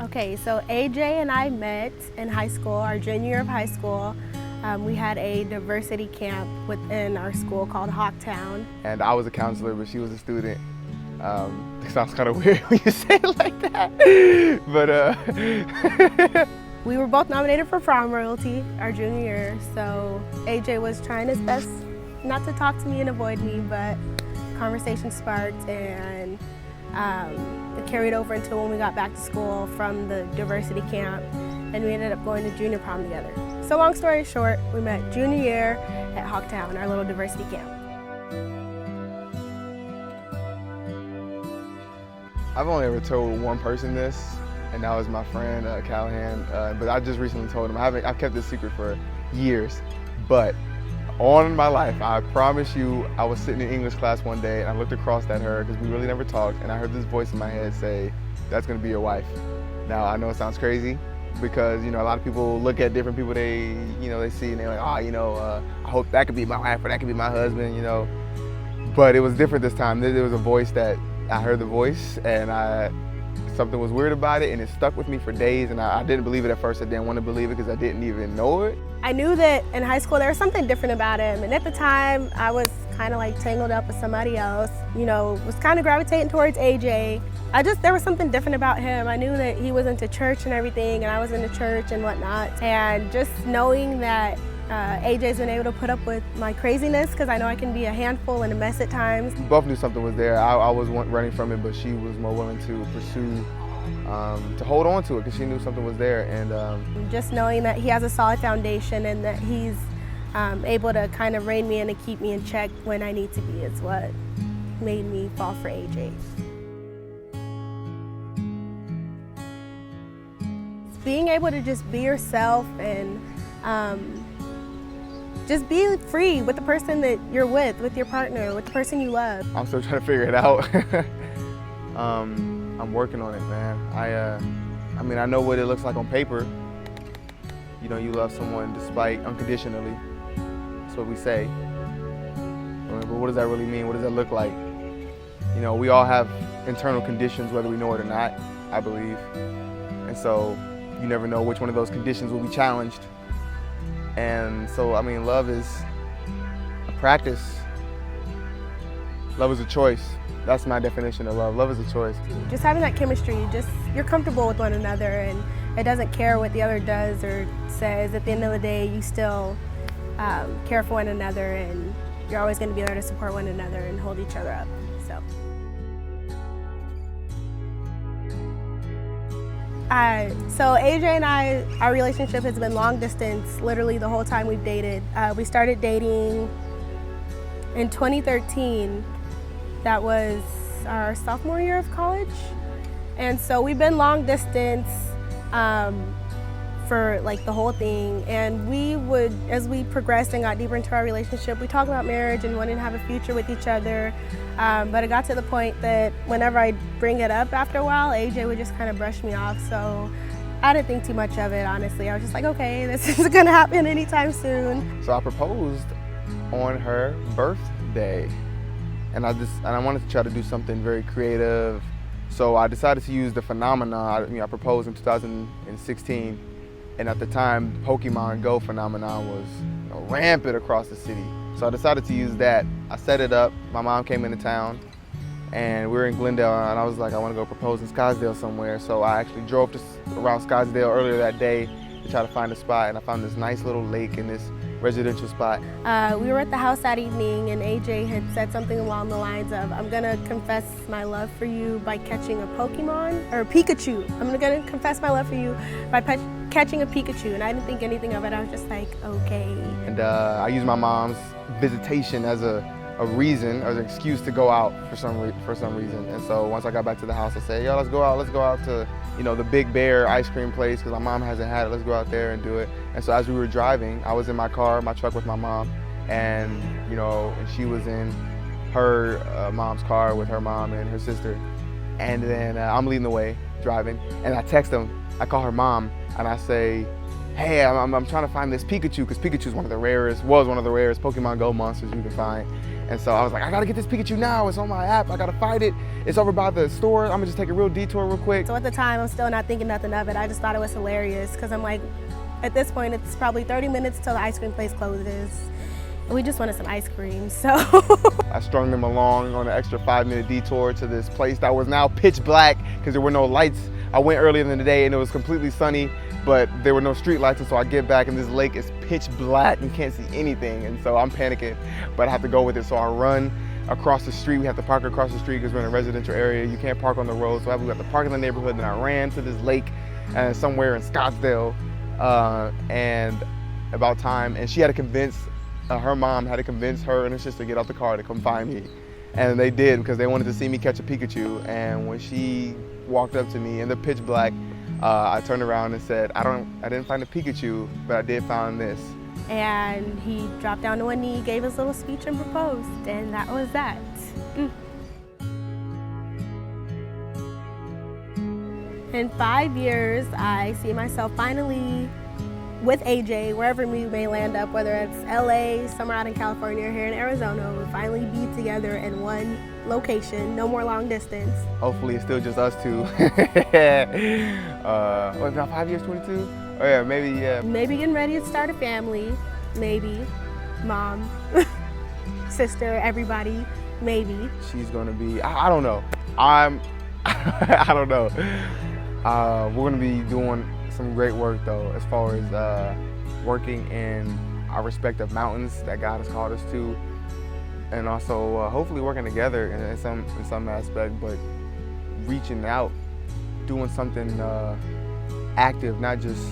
Okay, so AJ and I met in high school, our junior year of high school. We had a diversity camp within our school called Hawktown. And I was a counselor, but she was a student. It sounds kind of weird when you say it like that, but We were both nominated for prom royalty our junior year, so AJ was trying his best not to talk to me and avoid me, but conversation sparked, and it carried over until when we got back to school from the diversity camp, and we ended up going to junior prom together. So long story short, we met junior year at Hawktown, our little diversity camp. I've only ever told one person this, and that was my friend Callahan. But I just recently told him. I've kept this secret for years, but on my life, I promise you, I was sitting in English class one day, and I looked across at her because we really never talked, and I heard this voice in my head say, "That's gonna be your wife." Now I know it sounds crazy, because a lot of people look at different people they see, and they're like, I hope that could be my wife or that could be my husband, But it was different this time. There was a voice that I heard the voice, and something was weird about it, and it stuck with me for days, and I didn't believe it at first. I didn't want to believe it because I didn't even know it. I knew that in high school there was something different about him, and at the time I was kind of like tangled up with somebody else, was kind of gravitating towards AJ. There was something different about him. I knew that he was into church and everything, and I was into church and whatnot, and just knowing that AJ's been able to put up with my craziness, because I know I can be a handful and a mess at times. We both knew something was there. I was running from it, but she was more willing to pursue, to hold on to it, because she knew something was there. And just knowing that he has a solid foundation and that he's able to kind of rein me in and keep me in check when I need to be is what made me fall for AJ. Being able to just be yourself and just be free with the person that you're with your partner, with the person you love. I'm still trying to figure it out. I'm working on it, man. I know what it looks like on paper. You love someone despite unconditionally. That's what we say. But what does that really mean? What does that look like? We all have internal conditions, whether we know it or not, I believe. And so you never know which one of those conditions will be challenged. And so, love is a practice. Love is a choice. That's my definition of love. Love is a choice. Just having that chemistry, you're comfortable with one another, and it doesn't care what the other does or says. At the end of the day, you still care for one another, and you're always going to be there to support one another and hold each other up. So AJ and I, our relationship has been long distance, literally the whole time we've dated. We started dating in 2013. That was our sophomore year of college. And so we've been long distance for like the whole thing. And we would, as we progressed and got deeper into our relationship, we talked about marriage and wanting to have a future with each other. But it got to the point that whenever I bring it up after a while, AJ would just kind of brush me off. So I didn't think too much of it, honestly. I was just like, okay, this isn't gonna happen anytime soon. So I proposed on her birthday. And I wanted to try to do something very creative. So I decided to use the phenomenon. I proposed in 2016. And at the time, Pokemon Go phenomenon was rampant across the city. So I decided to use that. I set it up. My mom came into town, and we were in Glendale, and I was like, I want to go propose in Scottsdale somewhere. So I actually drove around Scottsdale earlier that day to try to find a spot, and I found this nice little lake in this residential spot. We were at the house that evening, and AJ had said something along the lines of, I'm gonna confess my love for you by catching a Pokemon, or Pikachu. I'm gonna confess my love for you by catching a Pikachu, and I didn't think anything of it. I was just like, okay. And I used my mom's visitation as a reason, or an excuse to go out for some reason. And so once I got back to the house, I said, yo, let's go out to the Big Bear ice cream place, because my mom hasn't had it. Let's go out there and do it. And so as we were driving, I was in my truck with my mom, and and she was in her mom's car with her mom and her sister. And then I'm leading the way, driving, and I text them. I call her mom, and I say, hey, I'm trying to find this Pikachu, because Pikachu was one of the rarest Pokemon Go monsters you can find. And so I was like, I gotta get this Pikachu now. It's on my app. I gotta find it. It's over by the store. I'm gonna just take a real detour real quick. So at the time, I'm still not thinking nothing of it. I just thought it was hilarious because I'm like, at this point, it's probably 30 minutes till the ice cream place closes. We just wanted some ice cream, so. I strung them along on an extra 5-minute detour to this place that was now pitch black because there were no lights. I went earlier in the day and it was completely sunny, but there were no street lights, and so I get back and this lake is pitch black and can't see anything, and so I'm panicking, but I have to go with it. So I run across the street. We have to park across the street because we're in a residential area. You can't park on the road, so we have to park in the neighborhood. Then I ran to this lake somewhere in Scottsdale, and about time, and she had to convince, her mom had to convince her and her sister to get out the car to come find me. And they did, because they wanted to see me catch a Pikachu. And when she walked up to me in the pitch black, I turned around and said, I didn't find a Pikachu, but I did find this. And he dropped down to one knee, gave his little speech and proposed, and that was that. In 5 years, I see myself finally with AJ, wherever we may land up, whether it's LA, somewhere out in California, or here in Arizona. We'll finally be together in one location, no more long distance. Hopefully it's still just us two. What, about 5 years, 22? Oh yeah, maybe, yeah. Maybe getting ready to start a family, maybe. Mom, sister, everybody, maybe. She's gonna be, I don't know. I don't know. We're gonna be doing some great work though, as far as working in our respective mountains that God has called us to, and also hopefully working together in some aspect, but reaching out, doing something active, not just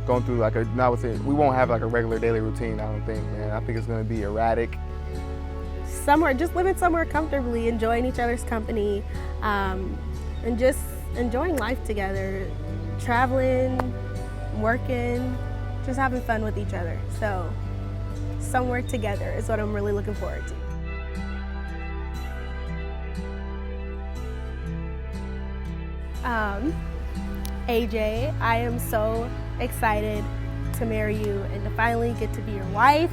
going through like we won't have like a regular daily routine, I don't think, man. I think it's gonna be erratic. Somewhere, just living somewhere comfortably, enjoying each other's company, and just enjoying life together, traveling, working, just having fun with each other. So somewhere together is what I'm really looking forward to. AJ, I am so excited to marry you and to finally get to be your wife,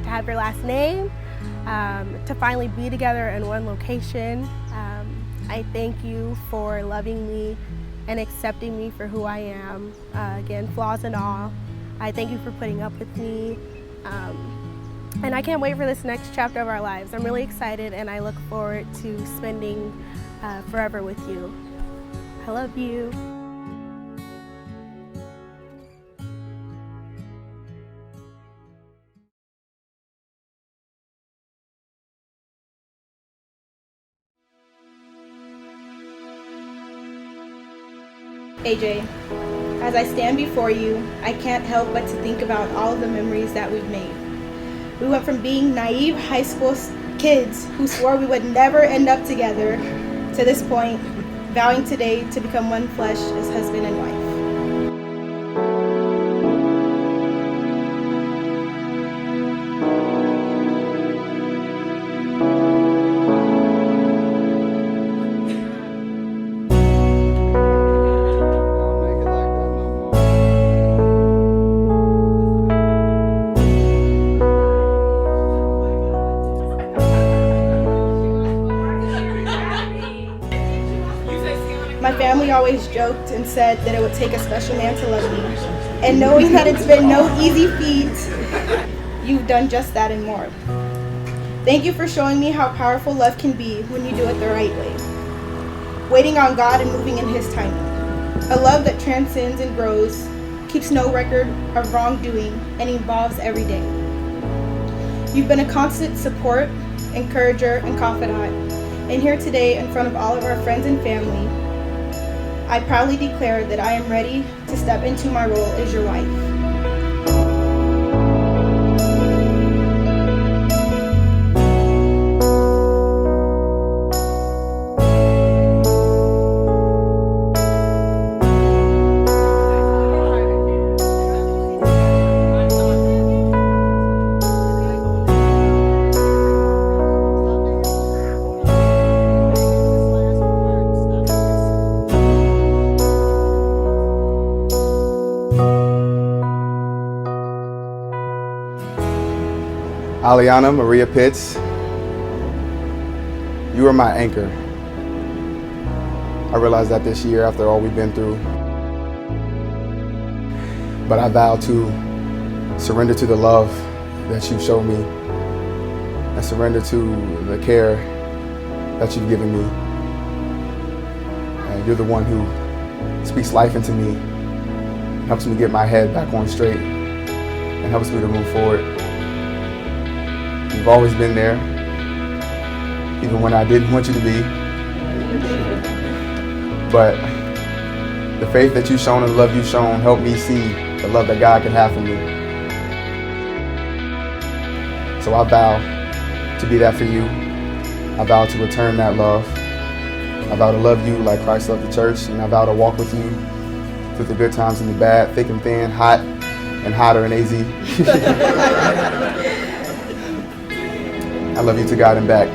to have your last name, to finally be together in one location. I thank you for loving me and accepting me for who I am, again, flaws and all. I thank you for putting up with me. And I can't wait for this next chapter of our lives. I'm really excited, and I look forward to spending forever with you. I love you. AJ, as I stand before you, I can't help but to think about all of the memories that we've made. We went from being naive high school kids who swore we would never end up together to this point, vowing today to become one flesh as husband and wife. My family always joked and said that it would take a special man to love me. And knowing that it's been no easy feat, you've done just that and more. Thank you for showing me how powerful love can be when you do it the right way. Waiting on God and moving in His timing. A love that transcends and grows, keeps no record of wrongdoing, and evolves every day. You've been a constant support, encourager, and confidant. And here today, in front of all of our friends and family, I proudly declare that I am ready to step into my role as your wife. Aliana Maria Pitts, you are my anchor. I realized that this year after all we've been through. But I vow to surrender to the love that you showed me and surrender to the care that you've given me. And you're the one who speaks life into me, helps me get my head back on straight, and helps me to move forward. You've always been there, even when I didn't want you to be. But the faith that you've shown and the love you've shown helped me see the love that God can have for me. So I vow to be that for you. I vow to return that love. I vow to love you like Christ loved the church, and I vow to walk with you through the good times and the bad, thick and thin, hot and hotter and AZ. I love you to God and back.